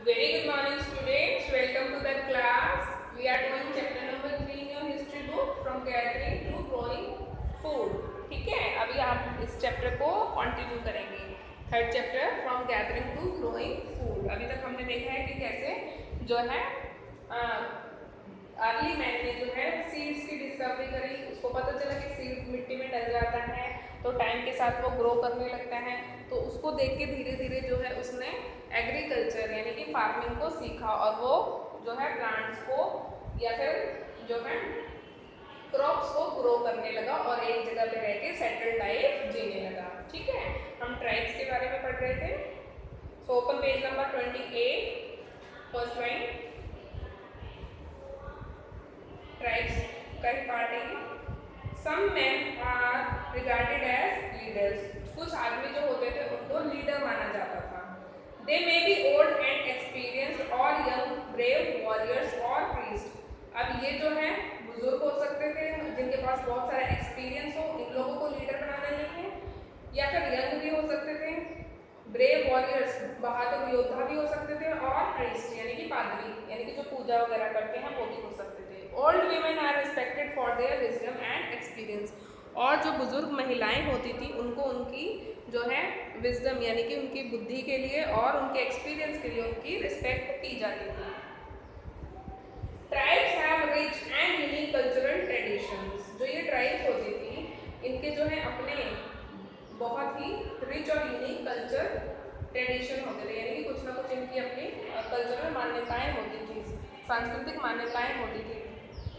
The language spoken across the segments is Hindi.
Very good morning, students. Welcome to the class. We are doing chapter number 3 in your history book from gathering to growing food. ठीक है, अभी आप इस चैप्टर को कंटिन्यू करेंगे. Third chapter from gathering to growing food. अभी तक हमने देखा है कि कैसे जो है अर्ली मैन ने जो है सीड्स की डिस्कवरी करी. उसको पता चला कि सीड मिट्टी में डल जाता है तो टाइम के साथ वो ग्रो करने लगता है. तो उसको देख के धीरे धीरे जो है उसने एग्रीकल्चर यानी कि फार्मिंग को सीखा और वो जो है प्लांट्स को या फिर जो है क्रॉप्स को ग्रो करने लगा और एक जगह पे रह के सेटल लाइफ जीने लगा. ठीक है, हम ट्राइब्स के बारे में पढ़ रहे थे. So open page number 28, first line. Tribes का ही पार्ट है. Some man are regarded as leaders. कुछ आदमी जो होते थे उनको लीडर माना जाता था. They may be old and experienced और यंग ब्रेव वॉरियर्स और प्रीस्ट. अब ये जो है बुजुर्ग हो सकते थे जिनके पास बहुत सारा एक्सपीरियंस हो, इन लोगों को लीडर बनाने लगे. या फिर यंग भी हो सकते थे, ब्रेव वॉरियर्स बहादुर योद्धा भी हो सकते थे, और प्रीस्ट यानी कि पादरी यानी कि जो पूजा वगैरह करते हैं वो भी हो सकते थे. Old women are respected for their wisdom and experience. और जो बुजुर्ग महिलाएं होती थी उनको उनकी जो है विजडम यानी कि उनकी बुद्धि के लिए और उनके एक्सपीरियंस के लिए उनकी रिस्पेक्ट की जाती थी. Tribes have rich and unique cultural traditions. जो ये ट्राइब्स होती थी इनके जो है अपने बहुत ही रिच और यूनिक कल्चर ट्रेडिशन होते थे. यानी कि कुछ ना कुछ इनकी अपनी कल्चरल मान्यताएं होती थी, सांस्कृतिक मान्यताएं होती थी.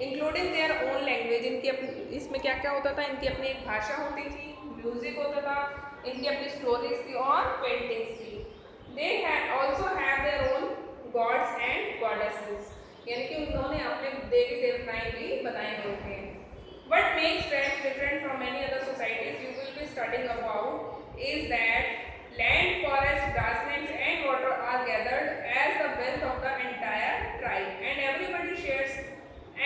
Including their own language. इनकी अपनी इसमें क्या क्या होता था, इनकी अपनी एक भाषा होती थी, म्यूजिक होता था, इनकी अपनी स्टोरीज थी और पेंटिंग्स थी. They also have their own gods and goddesses. यानी कि उन्होंने अपने देवी देवताएं भी बनाए हुए थे. What makes tribes different from many other societies you will be studying about is that land, forest, grasslands and water are gathered as the wealth of the entire tribe and everybody shares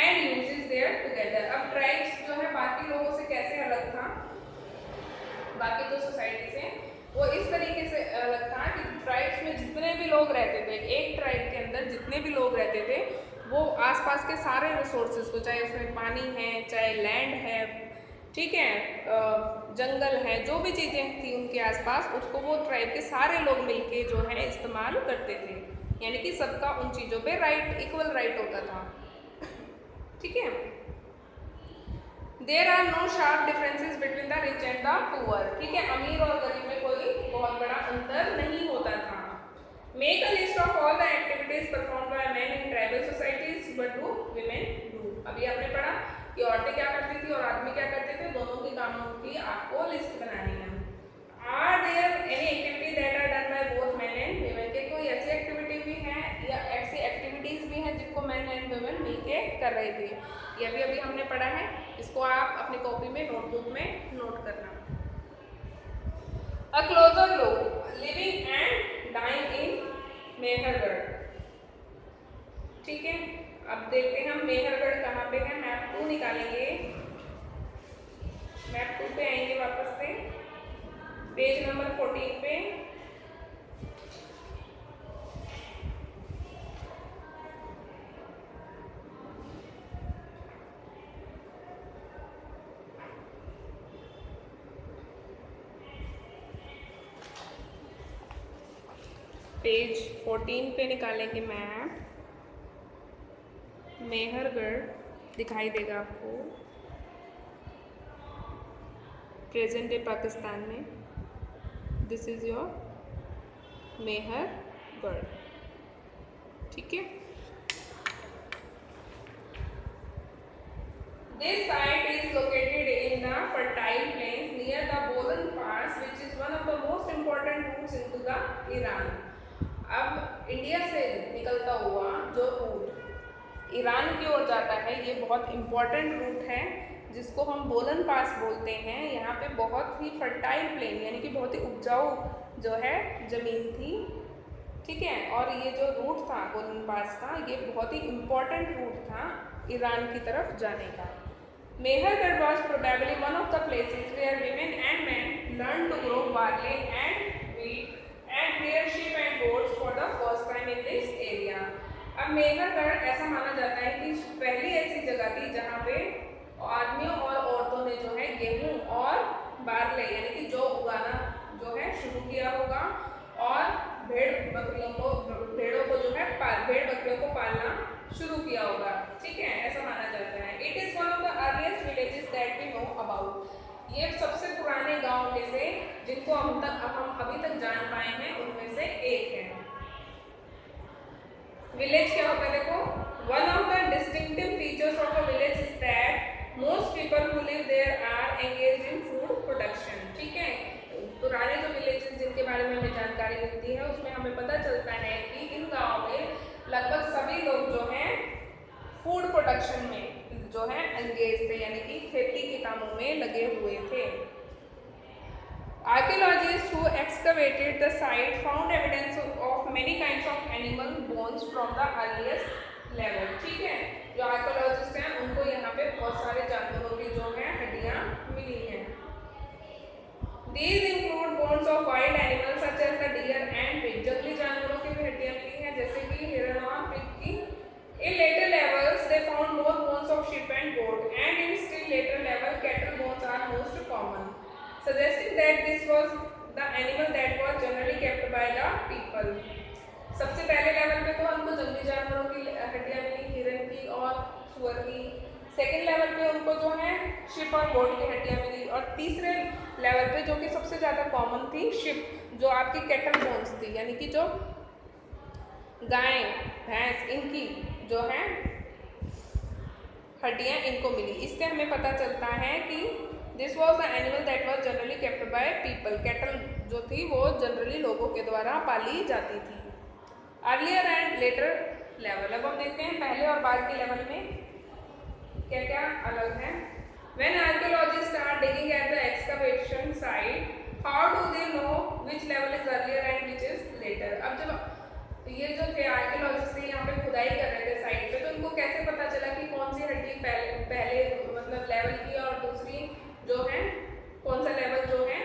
and uses their together. अब tribes जो है बाकी लोगों से कैसे अलग था, बाकी जो सोसाइटी से, वो इस तरीके से अलग था कि ट्राइब्स में जितने भी लोग रहते थे, एक ट्राइब के अंदर जितने भी लोग रहते थे वो आसपास के सारे रिसोर्सेज को, चाहे उसमें पानी है, चाहे लैंड है, ठीक है, जंगल है, जो भी चीज़ें थी उनके आसपास, उसको वो ट्राइब के सारे लोग मिलके जो है इस्तेमाल करते थे. यानी कि सबका उन चीज़ों पे राइट, इक्वल राइट होता था. ठीक है. There are no sharp differences between the rich and the poor. ठीक है, अमीर और गरीब में कोई बहुत बड़ा अंतर नहीं होता था. Make a list of all the activities performed by men in tribal societies, but do women do. अभी आपने पढ़ा कि औरतें क्या करती थी और आदमी क्या करते थे, दोनों के कामों की आपको लिस्ट बनानी है. Are there any activity that are done by both men and women? के कोई ऐसी एक्टिविटी भी है या ऐसी एक्टिविटीज भी हैं जिनको मैन एंड वुमेन मिलके कर रहे थे. ये भी अभी हमने पढ़ा है. इसको आप अपनी कॉपी में, नोटबुक में नोट करना. A closer look, living and dying in Mehrgarh. ठीक है, अब देखते हैं हम मेहरगढ़ कहाँ पे है. मैप 2 निकालेंगे. मैप 2 पे आएंगे वापस से, पेज नंबर 14 पे. पेज 14 पे निकालेंगे मैप. मेहरगढ़ दिखाई देगा आपको, प्रेजेंट डे पाकिस्तान में. This is your Mehrgarh. ठीक है. This site is located in the fertile plains near the Bolan Pass, which is one of the most important routes into the Iran. अब इंडिया से निकलता हुआ जो रूट ईरान की ओर जाता है, ये बहुत इम्पॉर्टेंट रूट है जिसको हम बोलन पास बोलते हैं. यहाँ पे बहुत ही फर्टाइल प्लेन यानी कि बहुत ही उपजाऊ जो है ज़मीन थी. ठीक है, और ये जो रूट था बोलन पास का, ये बहुत ही इम्पॉर्टेंट रूट था ईरान की तरफ जाने का. Mehergarh was probably one of the places where women and men learned to grow barley and wheat and rear sheep and goats for the first time in this Mehrgarh ऐसा माना जाता है कि पहली ऐसी जगह थी जहाँ पे आदमियों और औरतों ने जो है गेहूं और बारले यानी कि जौ उगाना जो है शुरू किया होगा और भेड़ों को जो है भेड़ बकरियों को पालना शुरू किया होगा। ठीक है, ऐसा माना जाता है। It is one of the earliest villages that we know about. ये सबसे पुराने गांव में से जिनको हम अभी तक जान पाए हैं उनमें से एक है। विलेज क्या होता है देखो, one of the distinctive features of a village is that most people who live there are engaged in food production. ठीक है, पुराने जो विलेजेस जिनके बारे में हमें जानकारी मिलती है उसमें हमें पता चलता है कि इन गाँव में लगभग सभी लोग जो हैं फूड प्रोडक्शन में जो है एंगेज थे, यानी कि खेती के कामों में लगे हुए थे। Archaeologists who excavated the site found evidence of many kinds of animal bones from the earliest level। ठीक है, जो आर्कियोलॉजिस्ट हैं उनको यहाँ पे बहुत सारे जानवरों की जो है हड्डियाँ मिली हैं। These include bones of wild animals such as the deer and pig। जंगली जानवरों की भी हड्डियाँ मिली हैं जैसे कि हिरण और पिग की। In later levels they found more bones of sheep and goat, and in still later level cattle bones are most common, suggesting that this was the animal that was generally kept by the people। सबसे पहले लेवल पे तो हमको जंगली जानवरों की हड्डियाँ मिली, हिरण की और सुअर की। सेकेंड लेवल पे उनको जो है शिप और गोट की हड्डियाँ मिली, और तीसरे लेवल पे जो कि सबसे ज़्यादा कॉमन थी शिप, जो आपकी कैटल बोन्स थी, यानी कि जो गाय भैंस इनकी जो है हड्डियाँ इनको मिली। इससे हमें पता चलता है कि this was the animal that was generally kept by people. Cattle जो थी वो जनरली लोगों के द्वारा पाली जाती थी। अर्लियर एंड लेटर लेवल, अब हम देखते हैं पहले और बाद के लेवल में क्या क्या अलग है। When archaeologists are digging at the excavation site, how do they know which level is earlier and which is later? अब जब ये जो थे आर्कियोलॉजिस्ट थे यहाँ पे खुदाई कर रहे थे साइट पे, तो इनको कैसे पता चला कि कौन सी हड्डी पहले मतलब लेवल की और दूसरी जो है कौन सा लेवल जो है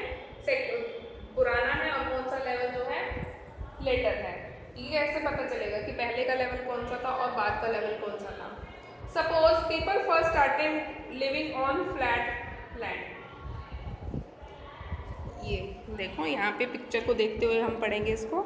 पुराना है और कौन सा लेवल जो है लेटर है? ये कैसे पता चलेगा कि पहले का लेवल कौन सा था और बाद का लेवल कौन सा था? Suppose people first started living on flat land. ये देखो यहाँ पे पिक्चर को देखते हुए हम पढ़ेंगे इसको।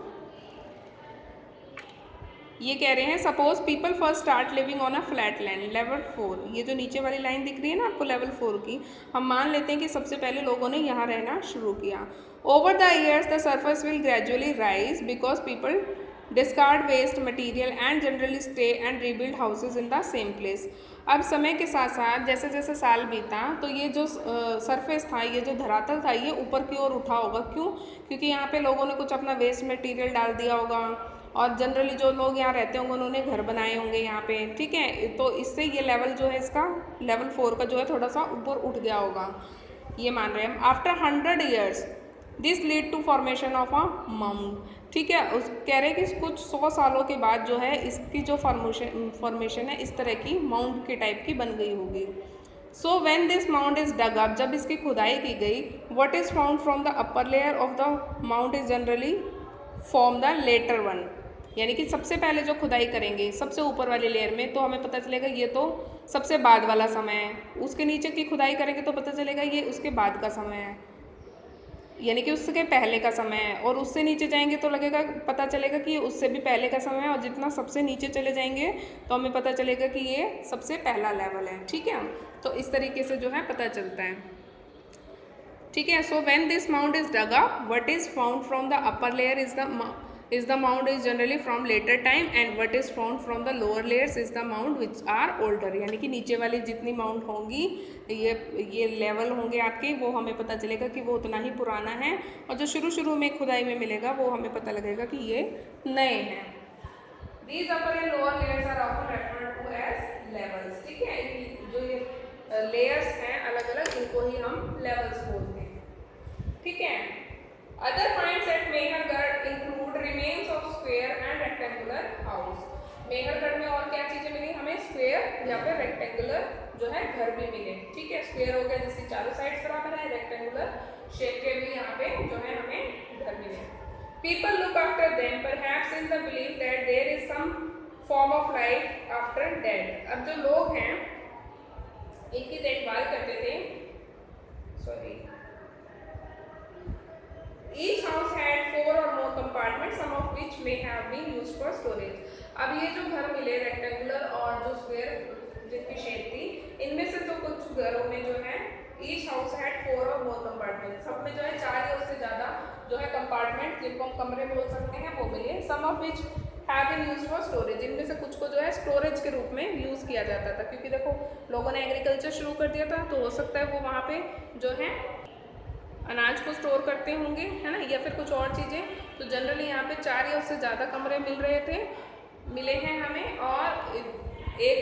ये कह रहे हैं suppose people first start living on a flat land level 4। ये जो नीचे वाली लाइन दिख रही है ना आपको लेवल 4 की, हम मान लेते हैं कि सबसे पहले लोगों ने यहाँ रहना शुरू किया। Over the years the surface will gradually rise because people discard waste material and generally stay and rebuild houses in the same place. अब समय के साथ साथ जैसे जैसे साल बीता तो ये जो सरफेस था, ये जो धरातल था, ये ऊपर की ओर उठा होगा। क्यों? क्योंकि यहाँ पे लोगों ने कुछ अपना वेस्ट मटेरियल डाल दिया होगा और जनरली जो लोग यहाँ रहते होंगे उन्होंने घर बनाए होंगे यहाँ पे। ठीक है, तो इससे ये लेवल जो है इसका लेवल 4 का जो है थोड़ा सा ऊपर उठ गया होगा, ये मान रहे हैं हम। After 100 years this lead to formation of a mound. ठीक है, उस कह रहे हैं कि कुछ 100 सालों के बाद जो है इसकी जो फॉर्मेशन है इस तरह की माउंट के टाइप की बन गई होगी। So when this mound is dug up, जब इसकी खुदाई की गई, what is found from the upper layer of the mound is generally form the later one. यानी कि सबसे पहले जो खुदाई करेंगे सबसे ऊपर वाले लेयर में, तो हमें पता चलेगा ये तो सबसे बाद वाला समय है। उसके नीचे की खुदाई करेंगे तो पता चलेगा ये उसके बाद का समय है, यानी कि उसके पहले का समय है। और उससे नीचे जाएंगे तो लगेगा पता चलेगा कि ये उससे भी पहले का समय है, और जितना सबसे नीचे चले जाएंगे तो हमें पता चलेगा कि ये सबसे पहला लेवल है। ठीक है, तो इस तरीके से जो है पता चलता है। ठीक है, so when this mound is dug up, what is found from the upper layer is the mound is generally from later time and what is found from the lower layers is the mound which are older। यानी कि नीचे वाली जितनी माउंट होंगी, ये लेवल होंगे आपके, वो हमें पता चलेगा कि वो उतना ही पुराना है, और जो शुरू में खुदाई में मिलेगा वो हमें पता लगेगा कि ये नए हैं। These upper and lower layers are often referred to as levels। ठीक है, जो ये लेयर्स हैं अलग अलग, इनको ही हम लेवल्स बोलते हैं। ठीक है, Other finds at Mehrgarh include remains of square and rectangular house। Mehrgarh में और क्या चीजें मिली हमें? स्क्वायर या फिर रेक्टेंगुलर जो है घर भी मिले। ठीक है, स्क्वायर हो गया जिसकी चारों साइड्स बराबर है, रेक्टेंगुलर शेप के भी यहाँ पे जो है हमें घर मिले। People look after them perhaps in the belief that there is some form of life after death. अब जो लोग हैं इनकी देखभाल करते थे, sorry, each house had 4 or more compartments, some of which may have been used for storage। अब ये जो घर मिले रेक्टेंगुलर और जो स्क्वायर जिनकी शेप थी, इनमें से तो कुछ घरों में जो है each house had 4 or more compartments, सब में जो है 4 या उससे ज़्यादा जो है कंपार्टमेंट, जिनको हम कमरे बोल सकते हैं, वो मिले। some of which have been used for storage, इनमें से कुछ को जो है स्टोरेज के रूप में यूज़ किया जाता था, क्योंकि देखो लोगों ने एग्रीकल्चर शुरू कर दिया था, तो हो सकता है वो वहाँ पे जो है अनाज को स्टोर करते होंगे, है ना, या फिर कुछ और चीज़ें। तो जनरली यहाँ पे 4 या उससे ज़्यादा कमरे मिले हैं हमें, और एक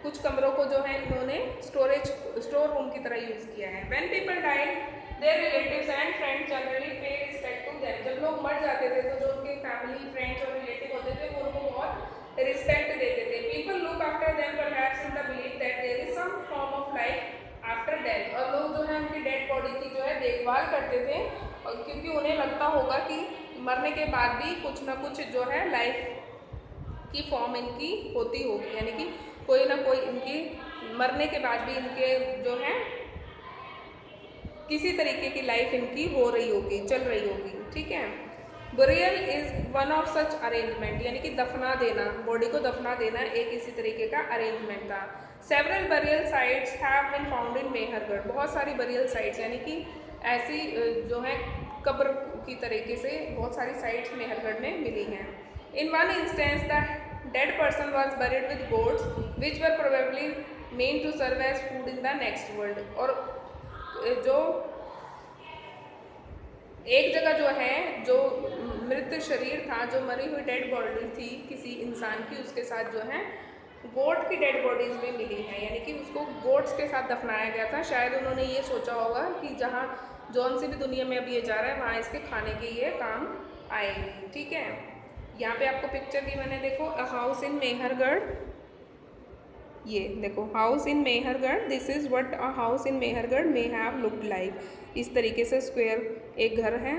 कुछ कमरों को जो है इन्होंने स्टोर रूम की तरह यूज़ किया है। When people died, their relatives and friends generally pay respect to them। जब लोग मर जाते थे तो जो उनके फैमिली, फ्रेंड्स और रिलेटिव होते थे वो उनको बहुत रिस्पेक्ट देते थे। People look after them perhaps in the belief that there is some form of life after death, और लोग जो है उनकी डेड बॉडी की जो है देखभाल करते थे, और क्योंकि उन्हें लगता होगा कि मरने के बाद भी कुछ ना कुछ जो है लाइफ की फॉर्म इनकी होती होगी, यानी कि कोई ना कोई इनकी मरने के बाद भी इनके जो है किसी तरीके की लाइफ इनकी हो रही होगी, चल रही होगी, ठीक है। Burial is one of such arrangement, यानी कि दफना देना, बॉडी को दफना देना एक इसी तरीके का अरेंजमेंट था। Several burial sites have been found in Mehrgarh, बहुत सारी बरियल साइट्स यानी कि ऐसी जो है कब्र की तरीके से बहुत सारी साइट्स मेहरगढ़ में मिली हैं। In one instance the dead person was buried with goods which were probably meant to serve as food in the next world, और जो एक जगह जो है जो मृत शरीर था, जो मरी हुई डेड बॉडी थी किसी इंसान की, उसके साथ जो है गोट की डेड बॉडीज में मिली है, यानी कि उसको गोट्स के साथ दफनाया गया था। शायद उन्होंने ये सोचा होगा कि जहाँ जौन सी भी दुनिया में अब ये जा रहा है वहाँ इसके खाने के ये काम आएगी, ठीक है। यहाँ पे आपको पिक्चर दी मैंने, देखो अ हाउस इन मेहरगढ़, ये देखो house in Mehrgarh, this is what a house in Mehrgarh may have looked like. इस तरीके से स्क्वायर एक घर है,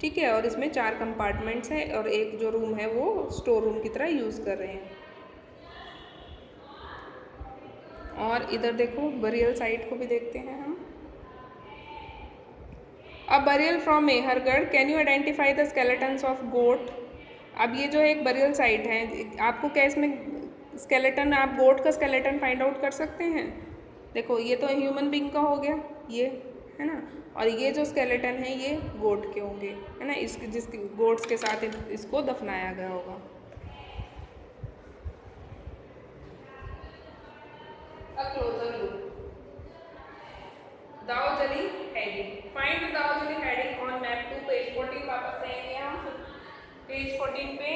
ठीक है, और इसमें 4 कंपार्टमेंट्स हैं, और एक जो रूम है वो स्टोर रूम की तरह यूज़ कर रहे हैं। और इधर देखो बरियल साइट को भी देखते हैं हम। अब burial from Mehrgarh, can you identify the skeletons of goat. अब ये जो है एक बरियल साइट है, आपको क्या इसमें स्केलेटन, आप गोट का स्केलेटन फाइंड आउट कर सकते हैं। देखो ये तो ह्यूमन बीइंग का हो गया, ये है ना, और ये जो स्केलेटन है ये गोट के होंगे, है ना, जिसके गोट्स के साथ इसको दफनाया गया होगा। A closer look. Daojali Hading, find the Daojali Hading on map 2 page 14, वापस जाएंगे हम पेज 14 पे।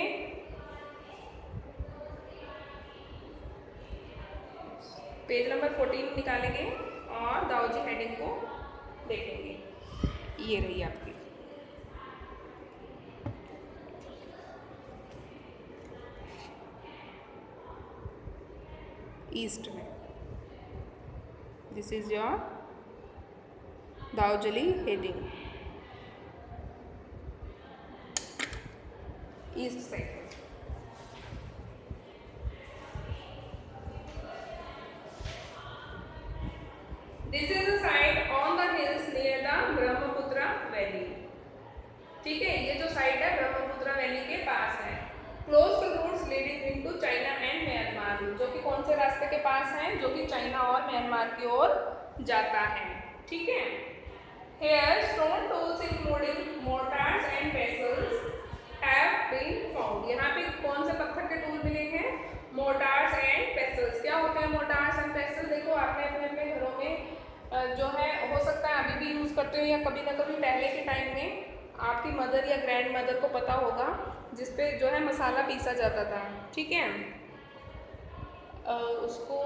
पेज नंबर 14 निकालेंगे और दाऊजी हेडिंग को देखेंगे। ये रही आपकी ईस्ट में, this is your Daojali Hading, east side. This is a site on the hills near the Brahmaputra valley, ठीक है, ये जो साइट है ब्रह्मपुत्र वैली के पास है। Close to routes leading into China and Myanmar, जो कि कौन से रास्ते के पास है, जो कि चाइना और म्यांमार की ओर जाता है, ठीक है। Here stone tools including mortars and pestles have been found। यहाँ पे कौन से पत्थर के टूल मिले हैं, मोर्टार्स एंड पेस्टल्स। क्या होते हैं मोर्टार्स एंड पेस्टल, देखो आपने अपने अपने घरों में जो है हो सकता है अभी भी यूज़ करते हो, या कभी ना कभी पहले के टाइम में आपकी मदर या ग्रैंड मदर को पता होगा, जिसपे जो है मसाला पीसा जाता था, ठीक है। उसको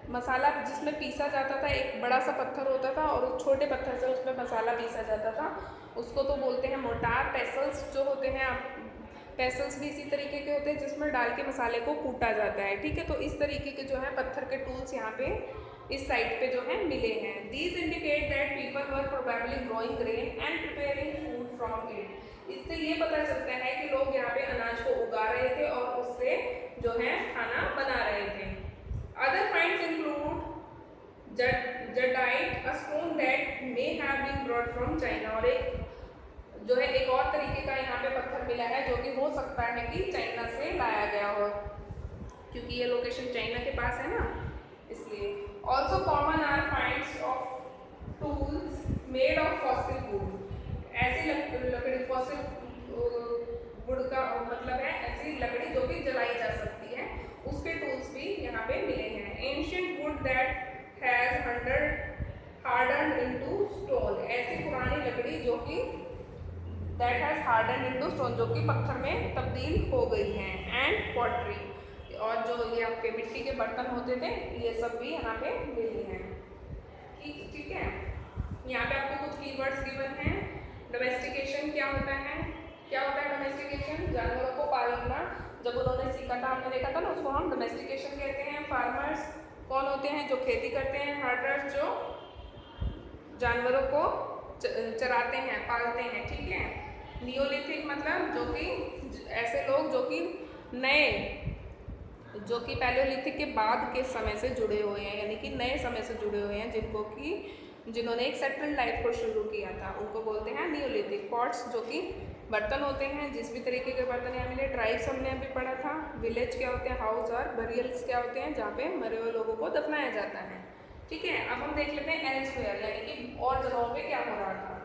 मसाला जिसमें पीसा जाता था, एक बड़ा सा पत्थर होता था और उस छोटे पत्थर से उसमें मसाला पीसा जाता था, उसको तो बोलते हैं मोर्टार। पेसल्स जो होते हैं, आप पेसल्स भी इसी तरीके के होते हैं जिसमें डाल के मसाले को कूटा जाता है, ठीक है। तो इस तरीके के जो है पत्थर के टूल्स यहाँ पे इस साइड पे जो है मिले हैं। These indicate that people were probably growing grain and preparing food from it. इससे ये पता चलता है कि लोग यहाँ पे अनाज को उगा रहे थे और उससे जो है खाना बना रहे थे। Other finds include jadeite, a stone that may have been brought from China, और एक जो है एक और तरीके का यहाँ पे पत्थर मिला है जो कि हो सकता है कि चाइना से लाया गया हो, क्योंकि ये लोकेशन चाइना के पास है ना, इसलिए। Also common are finds of tools made of fossil wood, ऐसी लकड़ी, फॉसिल वुड का मतलब है ऐसी लकड़ी जो कि जलाई जा सकती है, उसके टूल्स भी यहाँ पे मिले हैं। Ancient would that has hardened into stone, ऐसी पुरानी लकड़ी जो कि that has hardened into stone, जो कि पत्थर में तब्दील हो गई हैं। एंड पॉटरी, और जो ये आपके मिट्टी के बर्तन होते थे ये सब भी यहाँ पे मिली हैं। ठीक है, यहाँ पे आपको कुछ कीवर्ड्स गिवन हैं। डोमेस्टिकेशन क्या होता है? डोमेस्टिकेशन, जानवरों को पालना। जब उन्होंने सीखा था, हमने देखा था ना, उसको हम डोमेस्टिकेशन कहते हैं। फार्मर्स कौन होते हैं? जो खेती करते हैं। हर्डर्स जो जानवरों को चराते हैं, पालते हैं। ठीक है। नियोलिथिक मतलब जो कि ऐसे लोग जो कि पैलियोलिथिक के बाद के समय से जुड़े हुए हैं, यानी कि नए समय से जुड़े हुए हैं, जिन्होंने एक सेटल्ड लाइफ को शुरू किया था, उनको बोलते हैं नियोलिथिक। पॉट्स जो कि बर्तन होते हैं, जिस भी तरीके के बर्तन यहाँ मिले। ट्राइब्स हमने अभी पढ़ा था। विलेज क्या होते हैं? हाउस। और बरियल्स क्या होते हैं? जहाँ पे मरे हुए लोगों को दफनाया जाता है। ठीक है। अब हम देख लेते हैं एल्सवेयर, यानी कि और जगहों पे क्या हो रहा था।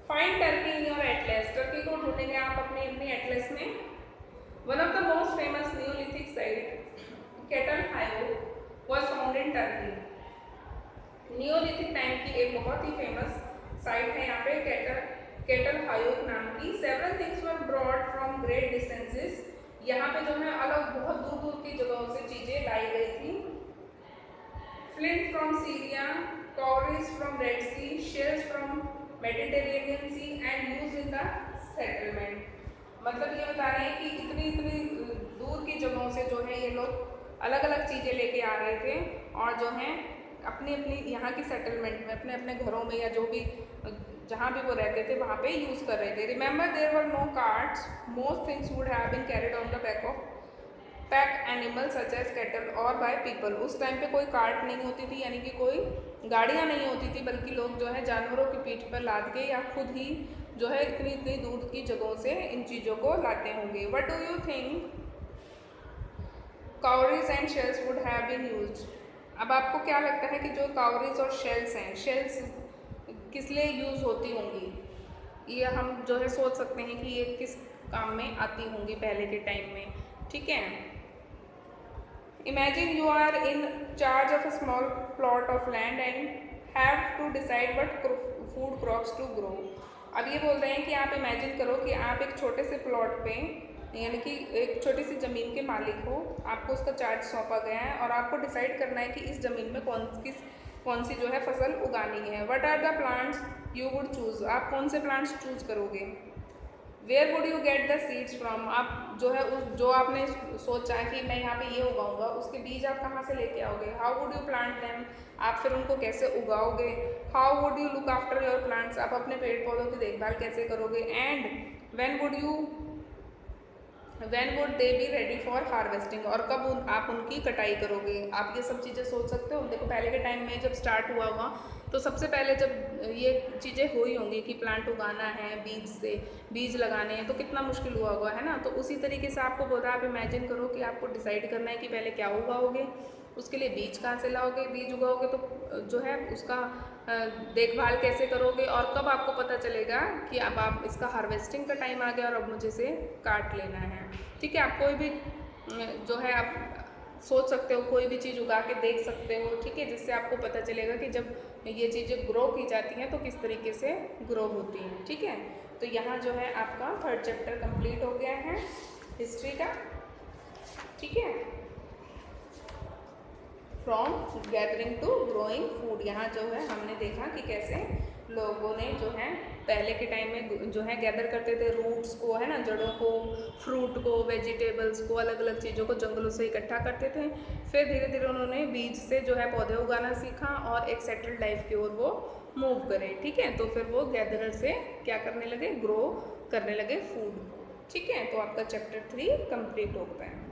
Find Turkey in your atlas, Turkey को ढूंढेंगे आप अपनी एटलस में। One of the most famous neolithic site Catal Huyuk was found in Turkey. Neolithic time की एक बहुत ही फेमस साइट है यहाँ पे केटल हायोक नाम की। Several things were brought from great distances, यहाँ पे जो है अलग बहुत दूर दूर की जगहों से चीजें लाई गई थी। Flint from Syria, cowries from Red Sea, shells from Mediterranean Sea and use in the settlement. मतलब ये बता रहे हैं कि इतनी दूर की जगहों से जो है ये लोग अलग अलग चीज़ें लेके आ रहे थे, और जो है अपनी यहाँ की सेटलमेंट में, अपने अपने घरों में, या जो भी जहाँ भी वो रहते थे वहाँ पे यूज़ कर रहे थे। Remember there were no carts, most things would have been carried on the back of pack animal such as cattle और बाय पीपल। उस टाइम पे कोई कार्ट नहीं होती थी, यानी कि कोई गाड़ियाँ नहीं होती थी, बल्कि लोग जो है जानवरों की पीठ पर लाद के या खुद ही जो है इतनी दूर की जगहों से इन चीज़ों को लाते होंगे। What do you think cowries and shells would have been used? अब आपको क्या लगता है कि जो काउरीज और शेल्स हैं, शेल्स किस लिए यूज़ होती होंगी? ये हम जो है सोच सकते हैं कि ये किस काम में आती होंगी पहले के टाइम में। ठीक है। Imagine you are in charge of a small plot of land and have to decide what food crops to grow. अब ये बोल रहे हैं कि आप इमेजिन करो कि आप एक छोटे से प्लॉट पे, यानी कि एक छोटी सी ज़मीन के मालिक हो, आपको उसका चार्ज सौंपा गया है और आपको डिसाइड करना है कि इस ज़मीन में कौन सी जो है फसल उगानी है। What are the plants you would choose? आप कौन से प्लांट्स चूज़ करोगे? Where would you get the seeds from? आप जो है जो आपने सोचा है कि मैं यहाँ पे ये उगाऊंगा, उसके बीज आप कहाँ से लेके आओगे? How would you plant them? आप फिर उनको कैसे उगाओगे? How would you look after your plants? आप अपने पेड़ पौधों की देखभाल कैसे करोगे? And when would they be ready for harvesting? और कब आप उनकी कटाई करोगे? आप ये सब चीज़ें सोच सकते हो। देखो पहले के टाइम में जब स्टार्ट हुआ तो सबसे पहले जब ये चीज़ें हुई होंगी कि प्लांट उगाना है, बीज लगाने हैं, तो कितना मुश्किल हुआ होगा, है ना। तो उसी तरीके से आपको बोल रहा है, आप इमेजिन करो कि आपको डिसाइड करना है कि पहले क्या उगाओगे, उसके लिए बीज कहाँ से लाओगे, बीज उगाओगे तो जो है उसका देखभाल कैसे करोगे, और कब आपको पता चलेगा कि अब आप इसका हार्वेस्टिंग का टाइम आ गया और अब मुझे इसे काट लेना है। ठीक है। आप कोई भी जो है आप सोच सकते हो, कोई भी चीज़ उगा के देख सकते हो। ठीक है। जिससे आपको पता चलेगा कि जब ये चीज़ें ग्रो की जाती हैं तो किस तरीके से ग्रो होती हैं। ठीक है। तो यहाँ जो है आपका 3rd चैप्टर कंप्लीट हो गया है हिस्ट्री का। ठीक है। From gathering to growing food, यहाँ जो है हमने देखा कि कैसे लोगों ने जो है पहले के टाइम में जो है गैदर करते थे रूट्स को, है ना, जड़ों को, फ्रूट को, वेजिटेबल्स को, अलग अलग चीज़ों को जंगलों से इकट्ठा करते थे। फिर धीरे धीरे उन्होंने बीज से जो है पौधे उगाना सीखा और एक सेटल्ड लाइफ की ओर वो मूव करे, ठीक है। तो फिर वो गैदरर से क्या करने लगे, ग्रो करने लगे फूड, ठीक है। तो आपका चैप्टर 3 कंप्लीट हो गया है।